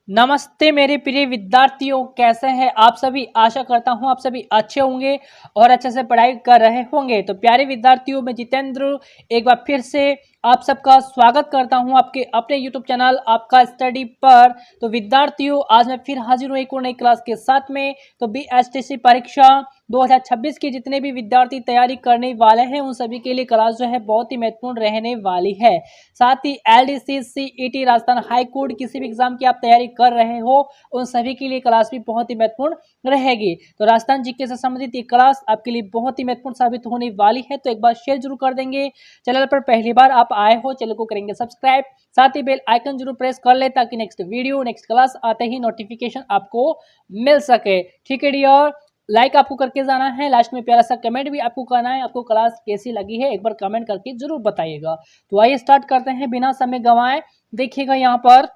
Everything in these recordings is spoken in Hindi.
नमस्ते मेरे प्रिय विद्यार्थियों, कैसे हैं आप सभी। आशा करता हूं आप सभी अच्छे होंगे और अच्छे से पढ़ाई कर रहे होंगे। तो प्यारे विद्यार्थियों, मैं जितेंद्र एक बार फिर से आप सबका स्वागत करता हूं आपके अपने YouTube चैनल आपका स्टडी पर। तो विद्यार्थियों, आज मैं फिर हाजिर हूं एक और नई क्लास के साथ में। तो BSTC परीक्षा 2026 के जितने भी विद्यार्थी तैयारी करने वाले हैं उन सभी के लिए क्लास जो है बहुत ही महत्वपूर्ण रहने वाली है। साथ ही LDC, CET, Rajasthan high court किसी भी एग्जाम की आप तैयारी कर रहे हो उन सभी के लिए क्लास भी बहुत ही महत्वपूर्ण रहेगी। तो राजस्थान जीके से संबंधित ये क्लास आपके लिए बहुत ही महत्वपूर्ण साबित होने वाली है। तो एक बार शेयर जरूर कर देंगे। चैनल पर पहली बार आप आए हो, चैनल को करेंगे सब्सक्राइब, साथ ही बेल आइकन जरूर प्रेस कर ले ताकि नेक्स्ट वीडियो नेक्स्ट क्लास आते ही नोटिफिकेशन आपको मिल सके। ठीक है डियर, लाइक आपको करके जाना है, लास्ट में प्यारा सा कमेंट भी आपको करना है। आपको क्लास कैसी लगी है एक बार कमेंट करके जरूर बताइएगा। तो आइए स्टार्ट करते हैं बिना समय गंवाए। देखिएगा यहाँ पर,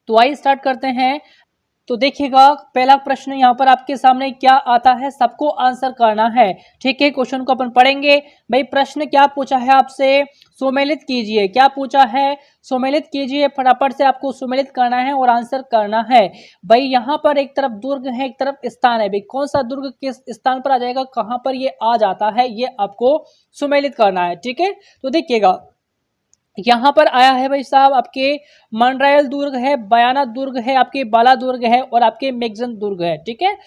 तो आइए स्टार्ट करते हैं। तो देखिएगा पहला प्रश्न यहाँ पर आपके सामने क्या आता है, सबको आंसर करना है। ठीक है, क्वेश्चन को अपन पढ़ेंगे। भाई प्रश्न क्या पूछा है आपसे, सुमेलित कीजिए। क्या पूछा है, सुमेलित कीजिए। फटाफट से आपको सुमेलित करना है और आंसर करना है। भाई यहाँ पर एक तरफ दुर्ग है, एक तरफ स्थान है। भाई कौन सा दुर्ग किस स्थान पर आ जाएगा, कहाँ पर ये आ जाता है, ये आपको सुमेलित करना है। ठीक है, तो देखिएगा यहाँ पर आया है भाई साहब आपके मंडरायल दुर्ग है, बयाना दुर्ग है, आपके बाला दुर्ग है और आपके मैगजन दुर्ग है। ठीक है,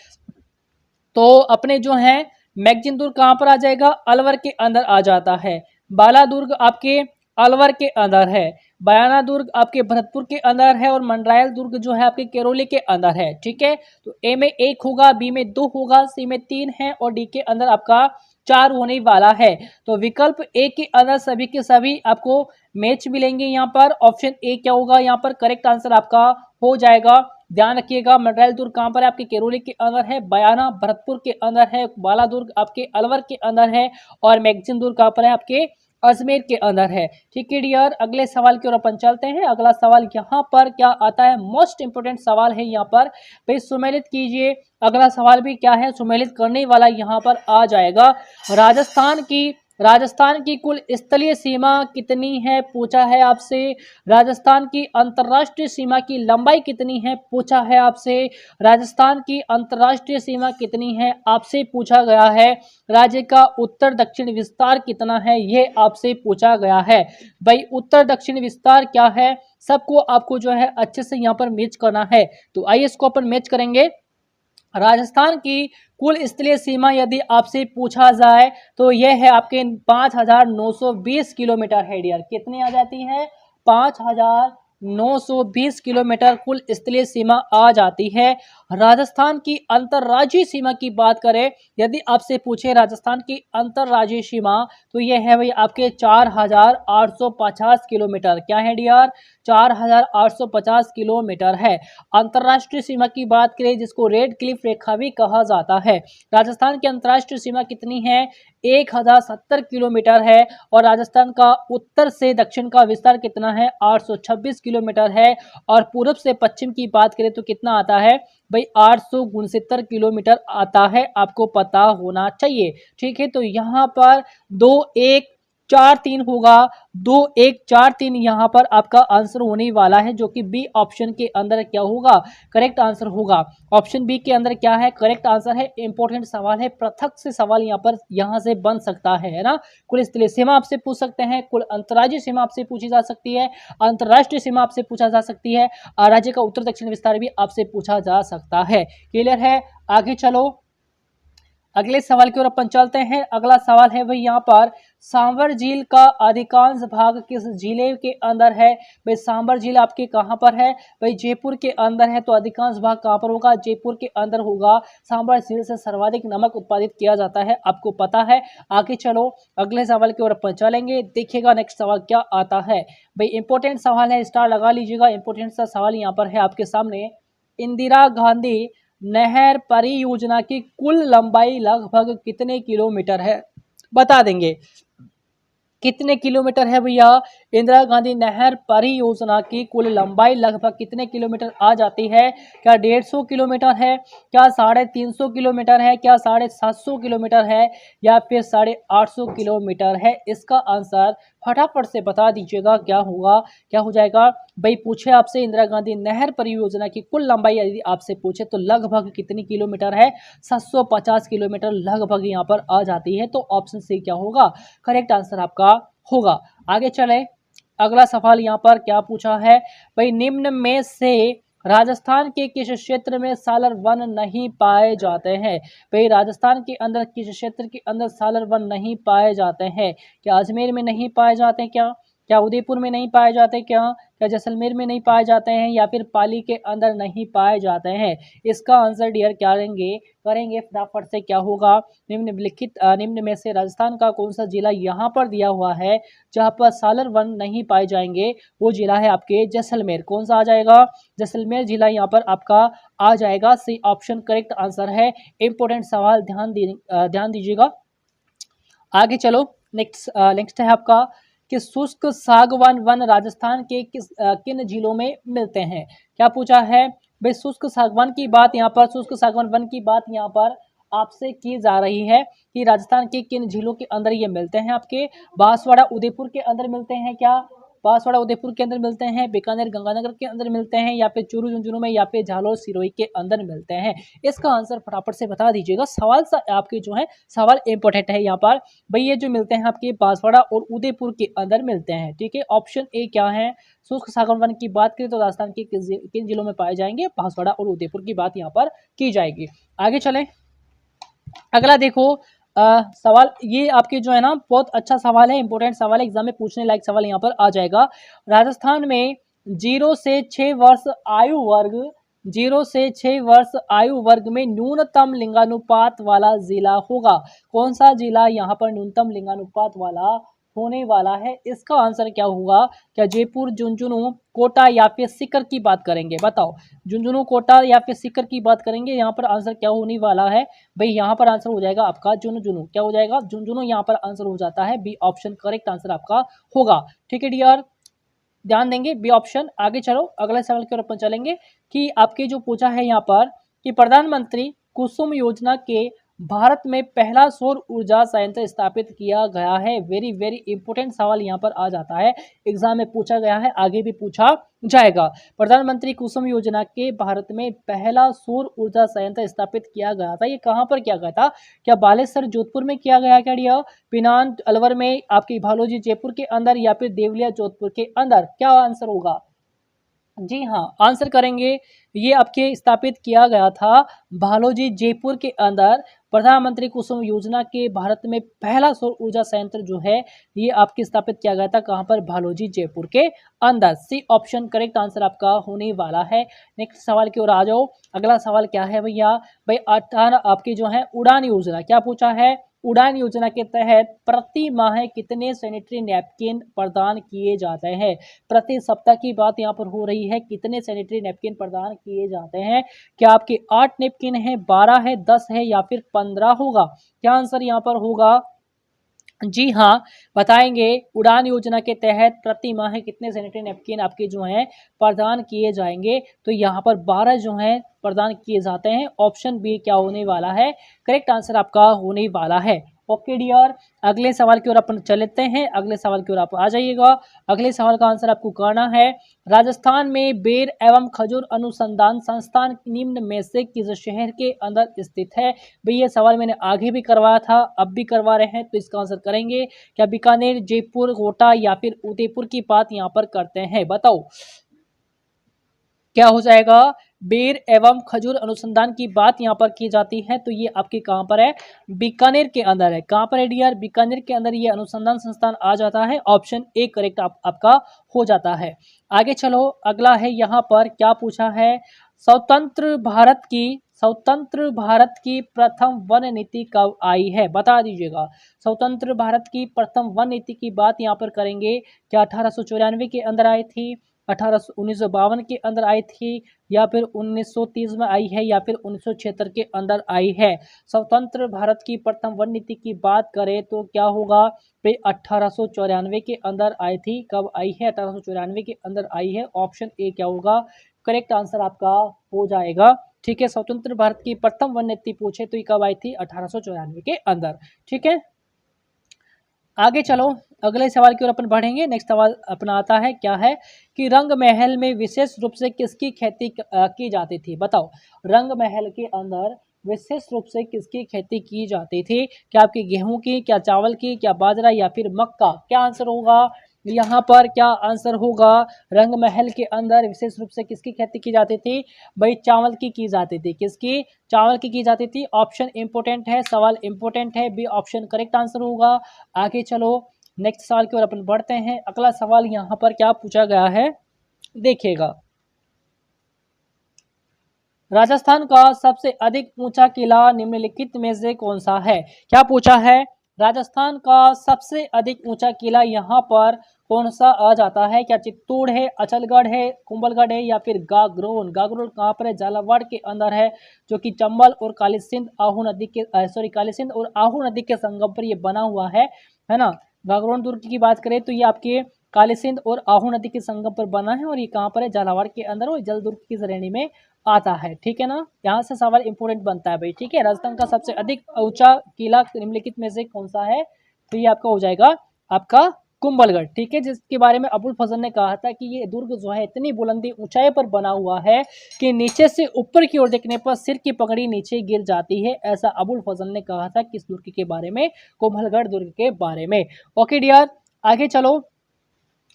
तो अपने जो है मैगजीन दुर्ग कहाँ पर आ जाएगा, अलवर के अंदर आ जाता है। बाला दुर्ग आपके अलवर के अंदर है, बयाना दुर्ग आपके भरतपुर के अंदर है और मंडरायल दुर्ग जो है आपके केरोली के अंदर है। ठीक है, तो ए में 1 होगा, बी में 2 होगा, सी में 3 है और डी के अंदर आपका 4 होने वाला है। तो विकल्प ए के अंदर सभी के सभी आपको मैच मिलेंगे। यहाँ पर ऑप्शन ए क्या होगा, यहाँ पर करेक्ट आंसर आपका हो जाएगा। ध्यान रखिएगा, मंडरायल दुर्ग कहाँ पर है, आपके केरोली के अंदर है, बयाना भरतपुर के अंदर है, बाला दुर्ग आपके अलवर के अंदर है और मैगजीन दुर्ग कहाँ पर है, आपके अजमेर के अंदर है। ठीक है डियर, अगले सवाल की ओर अपन चलते हैं। अगला सवाल यहाँ पर क्या आता है, मोस्ट इंपोर्टेंट सवाल है यहाँ पर। भाई सुमेलित कीजिए। अगला सवाल भी क्या है, सुमेलित करने वाला यहाँ पर आ जाएगा। राजस्थान की कुल स्थलीय सीमा कितनी है, पूछा है आपसे। राजस्थान की अंतर्राष्ट्रीय सीमा की लंबाई कितनी है, पूछा है आपसे। राजस्थान की अंतर्राष्ट्रीय सीमा कितनी है, आपसे पूछा गया है। राज्य का उत्तर दक्षिण विस्तार कितना है, ये आपसे पूछा गया है। भाई उत्तर दक्षिण विस्तार क्या है, सबको आपको जो है अच्छे से यहाँ पर मैच करना है। तो आइए इसको अपन मैच करेंगे। राजस्थान की कुल स्थलीय सीमा यदि आपसे पूछा जाए तो यह है आपके 5,920 किलोमीटर है डियर। कितनी आ जाती है, 5,920 किलोमीटर कुल स्थलीय सीमा आ जाती है। राजस्थान की अंतर्राज्यीय सीमा की बात करें, यदि आपसे पूछे राजस्थान की अंतर्राज्यीय सीमा तो यह है भाई आपके 4,850 किलोमीटर। क्या है डियर, 4,850 किलोमीटर है। अंतर्राष्ट्रीय सीमा की बात करें जिसको रेड क्लिफ रेखा भी कहा जाता है, राजस्थान की अंतर्राष्ट्रीय सीमा कितनी है, 1,070 किलोमीटर है। और राजस्थान का उत्तर से दक्षिण का विस्तार कितना है, 826 किलोमीटर है। और पूर्व से पश्चिम की बात करें तो कितना आता है भाई, 869 किलोमीटर आता है, आपको पता होना चाहिए। ठीक है, तो यहाँ पर 2,1,4,3 होगा, 2,1,4,3 यहाँ पर आपका आंसर होने वाला है, जो कि बी ऑप्शन के अंदर क्या होगा, करेक्ट आंसर होगा। ऑप्शन बी के अंदर क्या है, करेक्ट आंसर है। इंपॉर्टेंट सवाल है, पृथक से सवाल यहाँ से बन सकता है ना। कुल स्थलीय सीमा आपसे पूछ सकते हैं, कुल अंतर्राज्यीय सीमा आपसे पूछी जा सकती है, अंतर्राष्ट्रीय सीमा आपसे पूछा जा सकती है, राज्य का उत्तर दक्षिण विस्तार भी आपसे पूछा जा सकता है। क्लियर है, आगे चलो अगले सवाल की ओर अपन चलते हैं। अगला सवाल है भाई यहाँ पर, सांभर झील का अधिकांश भाग किस जिले के अंदर है। भाई सांभर झील आपके कहाँ पर है, भाई जयपुर के अंदर है। तो अधिकांश भाग कहाँ पर होगा, जयपुर के अंदर होगा। सांभर झील से सर्वाधिक नमक उत्पादित किया जाता है, आपको पता है। आगे चलो अगले सवाल की ओर अपन चलेंगे। देखिएगा नेक्स्ट सवाल क्या आता है। भाई इंपॉर्टेंट सवाल है, स्टार लगा लीजिएगा। इंपॉर्टेंट सा सवाल यहाँ पर है आपके सामने। इंदिरा गांधी नहर परियोजना की कुल लंबाई लगभग कितने किलोमीटर है, बता देंगे। कितने किलोमीटर है भैया, इंदिरा गांधी नहर परियोजना की कुल लंबाई लगभग कितने किलोमीटर आ जाती है। क्या 150 किलोमीटर है, क्या 350 किलोमीटर है, क्या 750 किलोमीटर है या फिर 850 किलोमीटर है। इसका आंसर फटाफट से बता दीजिएगा क्या होगा, क्या हो जाएगा। भाई पूछे आपसे इंदिरा गांधी नहर परियोजना की कुल लंबाई यदि आपसे पूछे तो लगभग कितनी किलोमीटर है, 750 किलोमीटर लगभग यहाँ पर आ जाती है। तो ऑप्शन सी क्या होगा, करेक्ट आंसर आपका होगा। आगे चले, अगला सवाल यहाँ पर क्या पूछा है, भाई निम्न में से राजस्थान के किस क्षेत्र में सालर वन नहीं पाए जाते हैं। भाई राजस्थान के अंदर किस क्षेत्र के अंदर सालर वन नहीं पाए जाते हैं, क्या अजमेर में नहीं पाए जाते हैं, क्या उदयपुर में नहीं पाए जाते, क्या जैसलमेर में नहीं पाए जाते हैं, या फिर पाली के अंदर नहीं पाए जाते हैं। इसका आंसर डियर क्या करेंगे फटाफट से, क्या होगा, निम्न में से राजस्थान का कौन सा जिला यहाँ पर दिया हुआ है जहाँ पर सालर वन नहीं पाए जाएंगे, वो जिला है आपके जैसलमेर। कौन सा आ जाएगा, जैसलमेर जिला यहाँ पर आपका आ जाएगा। सी ऑप्शन करेक्ट आंसर है। इंपॉर्टेंट सवाल ध्यान दीजिएगा। आगे चलो, नेक्स्ट है आपका कि शुष्क सागवान वन राजस्थान के किन जिलों में मिलते हैं। क्या पूछा है, भाई शुष्क सागवान की बात यहाँ पर, शुष्क सागवान वन की बात यहाँ पर आपसे की जा रही है कि राजस्थान के किन जिलों के अंदर ये मिलते हैं। आपके बांसवाड़ा उदयपुर के अंदर मिलते हैं, क्या बांसवाड़ा उदयपुर के अंदर मिलते हैं, बीकानेर गंगानगर के अंदर मिलते हैं, या फिर चूरू झुंझुनू में, या फिर झालोर सिरोही के अंदर मिलते हैं। इसका आंसर फटाफट से बता दीजिएगा। सवाल आपके जो है सवाल इंपॉर्टेंट है यहाँ पर। भाई ये जो मिलते हैं आपके बांसवाड़ा और उदयपुर के अंदर मिलते हैं। ठीक है, ऑप्शन ए क्या है, शुष्क सागवान वन की बात करें तो राजस्थान के किन जिलों में पाए जाएंगे, बांसवाड़ा और उदयपुर की बात यहाँ पर की जाएगी। आगे चले, अगला देखो सवाल, ये आपके जो है ना बहुत अच्छा सवाल है, इंपॉर्टेंट सवाल है, एग्जाम में पूछने लायक सवाल यहाँ पर आ जाएगा। राजस्थान में 0 से 6 वर्ष आयु वर्ग 0 से 6 वर्ष आयु वर्ग में न्यूनतम लिंगानुपात वाला जिला होगा। कौन सा जिला यहाँ पर न्यूनतम लिंगानुपात वाला होने वाला है, इसका आंसर क्या होगा। क्या जयपुर, झुंझुनू, कोटा या फिर सीकर की बात करेंगे, बताओ। झुंझुनू, कोटा या फिर सीकर की बात करेंगे, यहाँ पर आंसर क्या होने वाला है। भाई यहाँ पर आंसर हो जाएगा आपका झुंझुनू। क्या हो जाएगा, झुंझुनू यहाँ पर आंसर हो जाता है। बी ऑप्शन करेक्ट आंसर आपका होगा। ठीक है डियर, ध्यान देंगे बी ऑप्शन। आगे चलो, अगले सवाल की ओर अपन चलेंगे कि आपके जो पूछा है यहाँ पर कि प्रधानमंत्री कुसुम योजना के भारत में पहला सौर ऊर्जा संयंत्र स्थापित किया गया है। वेरी वेरी इंपॉर्टेंट सवाल यहाँ पर आ जाता है, एग्जाम में पूछा गया है, आगे भी पूछा जाएगा। प्रधानमंत्री कुसुम योजना के भारत में पहला सौर ऊर्जा संयंत्र स्थापित किया गया था, ये कहाँ पर किया गया था। क्या बालेश्वर जोधपुर में किया गया, क्या डियर पिनान अलवर में, आपकी भालोजी जयपुर के अंदर, या फिर देवलिया जोधपुर के अंदर, क्या आंसर होगा। जी हाँ, आंसर करेंगे, ये आपके स्थापित किया गया था भालोजी जयपुर के अंदर। प्रधानमंत्री कुसुम योजना के भारत में पहला सौर ऊर्जा संयंत्र जो है ये आपके स्थापित किया गया था, कहां पर, भालोजी जयपुर के अंदर। सी ऑप्शन करेक्ट आंसर आपका होने वाला है। नेक्स्ट सवाल की ओर आ जाओ। अगला सवाल क्या है भैया, भाई 18 आपकी जो है उड़ान योजना, क्या पूछा है, उड़ान योजना के तहत प्रति माह कितने सैनिटरी नैपकिन प्रदान किए जाते हैं। प्रति सप्ताह की बात यहाँ पर हो रही है, कितने सैनिटरी नैपकिन प्रदान किए जाते हैं। क्या आपके 8 नैपकिन है, 12 है, 10 है, या फिर 15 होगा। क्या आंसर यहाँ पर होगा। जी हाँ, बताएंगे। उड़ान योजना के तहत प्रति माह कितने सैनिटरी नैपकिन आपके जो हैं प्रदान किए जाएंगे, तो यहाँ पर 12 जो हैं प्रदान किए जाते हैं। ऑप्शन बी क्या होने वाला है, करेक्ट आंसर आपका होने वाला है। ओके डियर, अगले सवाल की ओर अपन चलते हैं। अगले सवाल की ओर आप आ जाइएगा। अगले सवाल का आंसर आपको करना है, राजस्थान में बेर एवं खजूर अनुसंधान संस्थान निम्न में से किस शहर के अंदर स्थित है। भाई ये सवाल मैंने आगे भी करवाया था, अब भी करवा रहे हैं, तो इसका आंसर करेंगे। क्या बीकानेर, जयपुर, कोटा या फिर उदयपुर की बात यहाँ पर करते हैं, बताओ क्या हो जाएगा। बेर एवं खजूर अनुसंधान की बात यहाँ पर की जाती है, तो ये आपके कहाँ पर है, बीकानेर के अंदर है। कहाँ पर है डियर, बीकानेर के अंदर ये अनुसंधान संस्थान आ जाता है। ऑप्शन ए करेक्ट आपका हो जाता है। आगे चलो, अगला है यहाँ पर क्या पूछा है, स्वतंत्र भारत की प्रथम वन नीति कब आई है, बता दीजिएगा। स्वतंत्र भारत की प्रथम वन नीति की बात यहाँ पर करेंगे। क्या 1894 के अंदर आई थी, 1952 के अंदर आई थी, या फिर 1930 में आई है, या फिर 1976 के अंदर आई है। स्वतंत्र भारत की प्रथम वन नीति की बात करें तो क्या होगा, 1894 के अंदर आई थी। कब आई है, 1894 के अंदर आई है। ऑप्शन ए क्या होगा, करेक्ट आंसर आपका हो जाएगा। ठीक है, स्वतंत्र भारत की प्रथम वन नीति पूछे तो ये कब आई थी, 1894 के अंदर। ठीक है, आगे चलो, अगले सवाल की ओर अपन बढ़ेंगे। नेक्स्ट सवाल अपना आता है, क्या है कि रंग महल में विशेष रूप से किसकी खेती की जाती थी? बताओ, रंग महल के अंदर विशेष रूप से किसकी खेती की जाती थी? क्या आपकी गेहूं की, क्या चावल की, क्या बाजरा या फिर मक्का? क्या आंसर होगा यहाँ पर? क्या आंसर होगा? रंग महल के अंदर विशेष रूप से किसकी खेती की जाती थी? भाई चावल की जाती थी। किसकी? चावल की जाती थी। ऑप्शन इंपोर्टेंट है, सवाल इंपोर्टेंट है, बी ऑप्शन करेक्ट आंसर होगा। आगे चलो नेक्स्ट सवाल की ओर अपन बढ़ते हैं। अगला सवाल यहाँ पर क्या पूछा गया है, देखिएगा। राजस्थान का सबसे अधिक ऊंचा किला निम्नलिखित में से कौन सा है? क्या पूछा है? राजस्थान का सबसे अधिक ऊंचा किला यहाँ पर कौन सा आ जाता है? क्या चित्तौड़ है, अचलगढ़ है, कुंभलगढ़ है या फिर गागरोन? गागरोन कहाँ पर है? झालावाड़ के अंदर है, जो कि चंबल और काली सिंध आहू नदी के काली सिंध और आहू नदी के संगम पर ये बना हुआ है ना। गागरोन दुर्ग की बात करें तो ये आपके काली सिंध और आहू नदी के संगम पर बना है और ये कहाँ पर है? झालावाड़ के अंदर और जल दुर्ग की श्रेणी में आता है। ठीक है ना, यहाँ से सवाल इंपोर्टेंट बनता है भाई। ठीक है, राजस्थान का सबसे अधिक ऊंचा किला निम्नलिखित में से कौन सा है? तो ये आपका हो जाएगा आपका कुंभलगढ़। ठीक है, जिसके बारे में अबुल फजल ने कहा था कि ये दुर्ग जो है इतनी बुलंदी ऊंचाई पर बना हुआ है कि नीचे से ऊपर की ओर देखने पर सिर की पगड़ी नीचे गिर जाती है। ऐसा अबुल फजल ने कहा था किस दुर्ग के बारे में? कुंभलगढ़ दुर्ग के बारे में। ओके डियर, आगे चलो।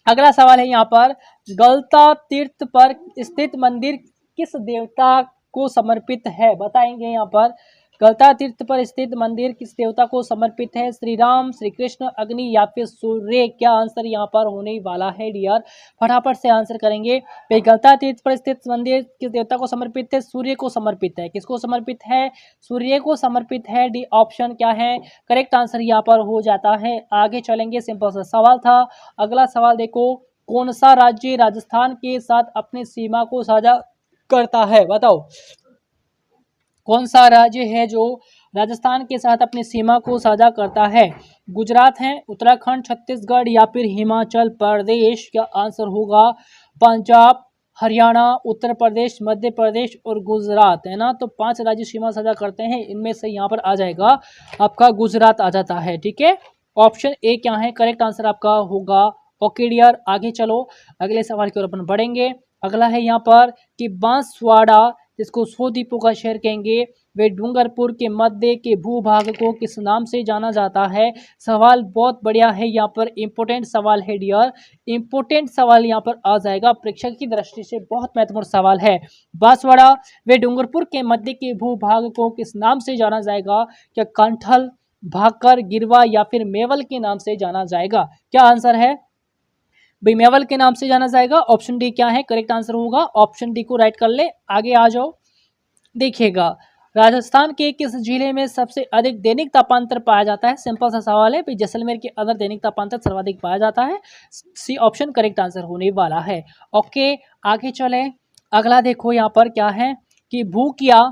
अगला सवाल है यहाँ पर, गलता तीर्थ पर स्थित मंदिर किस देवता को समर्पित है? बताएंगे यहाँ पर, गलता तीर्थ पर स्थित मंदिर किस देवता को समर्पित है? श्री राम, श्री कृष्ण, अग्नि या फिर सूर्य? क्या आंसर यहाँ पर होने वाला है डियर? फटाफट से आंसर करेंगे। भाई गलता तीर्थ पर स्थित मंदिर किस देवता को समर्पित है? सूर्य को समर्पित है। किसको समर्पित है? सूर्य को समर्पित है। डी ऑप्शन क्या है? करेक्ट आंसर यहाँ पर हो जाता है। आगे चलेंगे, सिंपल सा सवाल था। अगला सवाल देखो, कौन सा राज्य राजस्थान के साथ अपनी सीमा को साझा करता है? बताओ, कौन सा राज्य है जो राजस्थान के साथ अपनी सीमा को साझा करता है? गुजरात है, उत्तराखंड, छत्तीसगढ़ या फिर हिमाचल प्रदेश? क्या आंसर होगा? पंजाब, हरियाणा, उत्तर प्रदेश, मध्य प्रदेश और गुजरात, है ना। तो 5 राज्य सीमा साझा करते हैं, इनमें से यहाँ पर आ जाएगा आपका गुजरात आ जाता है। ठीक है, ऑप्शन ए क्या है? करेक्ट आंसर आपका होगा। ओके डियर, आगे चलो अगले सवाल की ओर अपन बढ़ेंगे। अगला है यहाँ पर कि बांसवाड़ा, जिसको 100 द्वीपों का शहर कहेंगे, वे डूंगरपुर के मध्य के भूभाग को किस नाम से जाना जाता है? सवाल बहुत बढ़िया है, यहाँ पर इंपोर्टेंट सवाल है डियर। इंपोर्टेंट सवाल यहाँ पर आ जाएगा, प्रेक्षक की दृष्टि से बहुत महत्वपूर्ण सवाल है। बांसवाड़ा वे डूंगरपुर के मध्य के भूभाग को किस नाम से जाना जाएगा? क्या कंठल, भाकर, गिरवा या फिर मेवल के नाम से जाना जाएगा? क्या आंसर है? भाई मेवल के नाम से जाना जाएगा। ऑप्शन डी क्या है? करेक्ट आंसर होगा। ऑप्शन डी को राइट कर ले। आगे आ जाओ, देखिएगा, राजस्थान के किस जिले में सबसे अधिक दैनिक तापांतर पाया जाता है? सिंपल सा सवाल है भाई, जैसलमेर के अंदर दैनिक तापांतर सर्वाधिक पाया जाता है। सी ऑप्शन करेक्ट आंसर होने वाला है। ओके, आगे चले। अगला देखो यहाँ पर क्या है कि भूकिया,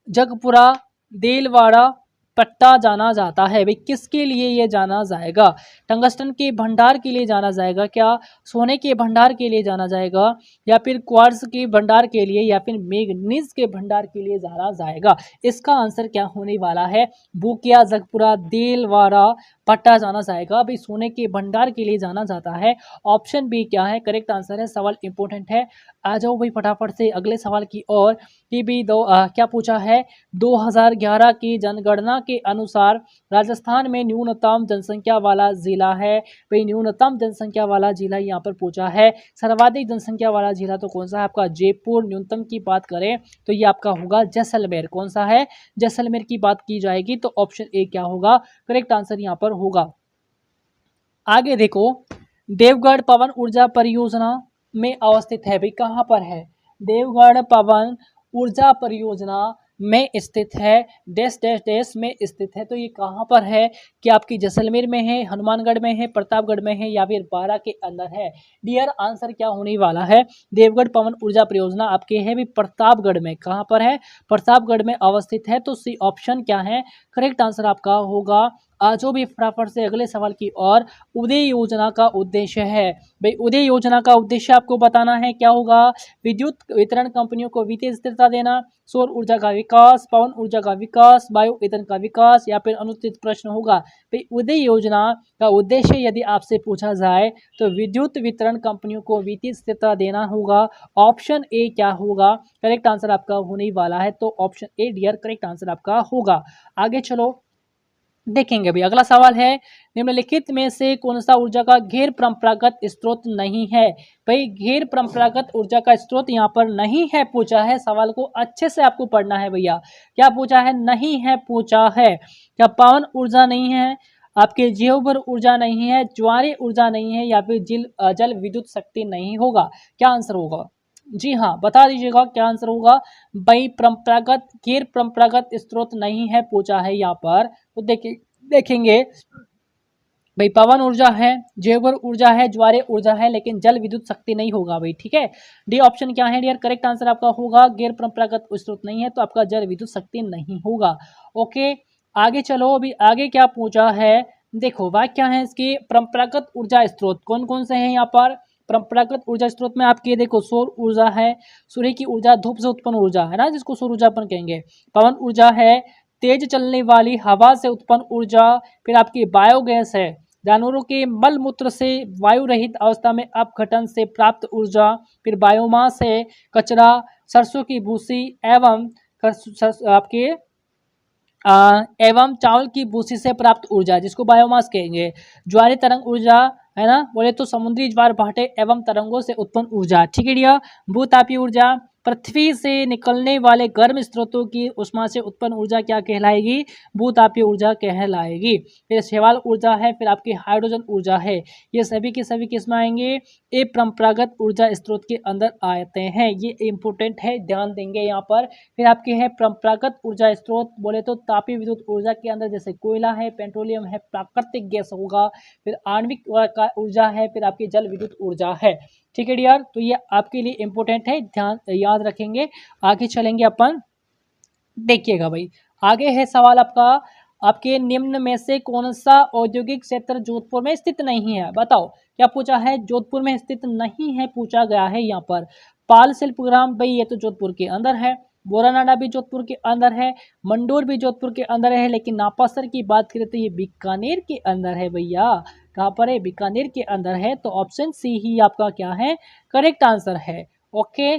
जगपुरा, देलवाड़ा, पट्टा जाना जाता है। भाई किसके लिए ये जाना जाएगा? टंगस्टन के भंडार के लिए जाना जाएगा? क्या सोने के भंडार के लिए जाना जाएगा या फिर क्वार्ट्ज के भंडार के लिए या फिर मैग्नीज के भंडार के लिए जाना जाएगा? इसका आंसर क्या होने वाला है? भूकिया, जगपुरा, देलवाड़ा, पट्टा जाना जाएगा। भाई सोने के भंडार के लिए जाना जाता है। ऑप्शन बी क्या है? करेक्ट आंसर है। सवाल इंपोर्टेंट है। आ जाओ भाई फटाफट से अगले सवाल की ओर। कि भी क्या पूछा है? 2011 की जनगणना के अनुसार राजस्थान में न्यूनतम जनसंख्या वाला जिला है। भाई न्यूनतम जनसंख्या वाला जिला यहाँ पर पूछा है। सर्वाधिक जनसंख्या वाला जिला तो कौन सा है आपका? जयपुर। न्यूनतम की बात करें तो ये आपका होगा जैसलमेर। कौन सा है? जैसलमेर की बात की जाएगी तो ऑप्शन ए क्या होगा? करेक्ट आंसर यहाँ पर होगा। आगे देखो, देवगढ़ पवन ऊर्जा परियोजना में अवस्थित है। भाई कहाँ पर है? देवगढ़ पवन ऊर्जा परियोजना में स्थित है। डैश डैश डैश में स्थित है। तो ये कहाँ पर है? कि आपकी जैसलमेर में है, हनुमानगढ़ में है, प्रतापगढ़ में है या फिर बारा के अंदर है? डियर आंसर क्या होने वाला है? देवगढ़ पवन ऊर्जा परियोजना आपके है भी प्रतापगढ़ में। कहाँ पर है? प्रतापगढ़ में अवस्थित है। तो सी ऑप्शन क्या है? करेक्ट आंसर आपका होगा जो भी फटाफट से अगले सवाल की ओर। उदय योजना का उद्देश्य है भाई, उदय योजना का उद्देश्य आपको बताना है क्या होगा। विद्युत वितरण कंपनियों को वित्तीय स्थिरता देना, सौर ऊर्जा का विकास, पवन ऊर्जा का विकास, वायु ईंधन का विकास, या फिर अनुचित प्रश्न होगा। भाई उदय योजना का उद्देश्य यदि आपसे पूछा जाए तो विद्युत वितरण कंपनियों को वित्तीय स्थिरता देना होगा। ऑप्शन ए क्या होगा, करेक्ट आंसर आपका होने वाला है, तो option A dear correct answer आपका होगा। आगे चलो देखेंगे भाई, अगला सवाल है निम्नलिखित में से कौन सा ऊर्जा का गैर परंपरागत स्रोत नहीं है। भाई गैर परंपरागत ऊर्जा का स्रोत यहाँ पर नहीं है पूछा है, सवाल को अच्छे से आपको पढ़ना है भैया। क्या पूछा है, नहीं है पूछा है। क्या पवन ऊर्जा नहीं है, आपके जैव ऊर्जा नहीं है, ज्वारीय ऊर्जा नहीं है, या फिर जल विद्युत शक्ति नहीं होगा। क्या आंसर होगा, जी हाँ बता दीजिएगा क्या आंसर होगा। भाई परंपरागत गैर परंपरागत स्रोत नहीं है पूछा है यहाँ पर, तो देखेंगे भाई पवन ऊर्जा है, जैव ऊर्जा है, ज्वारीय ऊर्जा है, लेकिन जल विद्युत शक्ति नहीं होगा भाई, ठीक है। डी ऑप्शन क्या है डियर, करेक्ट आंसर आपका होगा गैर परंपरागत स्रोत नहीं है, तो आपका जल विद्युत शक्ति नहीं होगा। ओके आगे चलो, अभी आगे क्या पूछा है देखो, वाक्य क्या है इसकी। परंपरागत ऊर्जा स्रोत कौन कौन से हैं यहाँ पर। परंपरागत ऊर्जा स्रोत में आपके देखो सौर ऊर्जा है, सूर्य की ऊर्जा, धूप से उत्पन्न ऊर्जा है ना, जिसको सौर ऊर्जा अपन कहेंगे। पवन ऊर्जा है, तेज चलने वाली हवा से उत्पन्न ऊर्जा, फिर आपकी बायोगैस है, जानवरों के मल मूत्र से वायु रहित अवस्था में अपघटन से प्राप्त ऊर्जा, फिर बायोमास है, कचरा, सरसों की भूसी एवं आपके एवं चावल की भूसी से प्राप्त ऊर्जा, जिसको बायोमास कहेंगे। ज्वारीय तरंग ऊर्जा है ना, बोले तो समुद्री ज्वार भाटे एवं तरंगों से उत्पन्न ऊर्जा, ठीक है डियर। भूतापीय ऊर्जा, पृथ्वी से निकलने वाले गर्म स्रोतों की उष्मा से उत्पन्न ऊर्जा क्या कहलाएगी, भूतापीय ऊर्जा कहलाएगी। फिर शैवाल ऊर्जा है, फिर आपकी हाइड्रोजन ऊर्जा है, ये सभी के सभी किस में आएंगे, ये परंपरागत ऊर्जा स्रोत के अंदर आते हैं, ये इंपोर्टेंट है ध्यान देंगे यहाँ पर। फिर आपके है परंपरागत ऊर्जा स्रोत, बोले तो तापीय विद्युत ऊर्जा के अंदर जैसे कोयला है, पेट्रोलियम है, प्राकृतिक गैस होगा, फिर आणविक ऊर्जा है, फिर आपकी जल विद्युत ऊर्जा है, ठीक है डियर। तो ये आपके लिए इंपॉर्टेंट है, ध्यान याद रखेंगे। आगे चलेंगे अपन, देखिएगा भाई आगे है सवाल आपका, आपके निम्न में से कौन सा औद्योगिक क्षेत्र जोधपुर में स्थित नहीं है, बताओ क्या पूछा है, जोधपुर में स्थित नहीं है पूछा गया है यहाँ पर। पाल शिल्पग्राम भाई ये तो जोधपुर के अंदर है, बोरानाडा भी जोधपुर के अंदर है, मंडोर भी जोधपुर के अंदर है, लेकिन नापासर की बात करें तो ये बीकानेर के अंदर है भैया। कहाँ पर है, बीकानेर के अंदर है, तो ऑप्शन सी ही आपका क्या है, करेक्ट आंसर है। ओके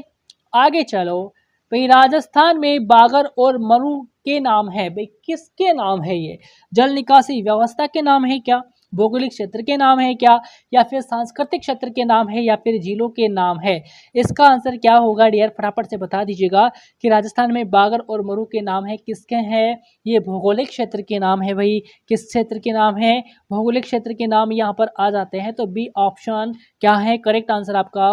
आगे चलो भाई, राजस्थान में बागर और मरु के नाम है भाई, किसके नाम है ये, जल निकासी व्यवस्था के नाम है क्या, भौगोलिक क्षेत्र के नाम है क्या, या फिर सांस्कृतिक क्षेत्र के नाम है, या फिर झीलों के नाम है। इसका आंसर क्या होगा डियर, फटाफट से बता दीजिएगा कि राजस्थान में बागर और मरु के नाम है किसके हैं, ये भौगोलिक क्षेत्र के नाम है भाई। किस क्षेत्र के नाम है, भौगोलिक क्षेत्र के नाम यहाँ पर आ जाते हैं, तो बी ऑप्शन क्या है, करेक्ट आंसर आपका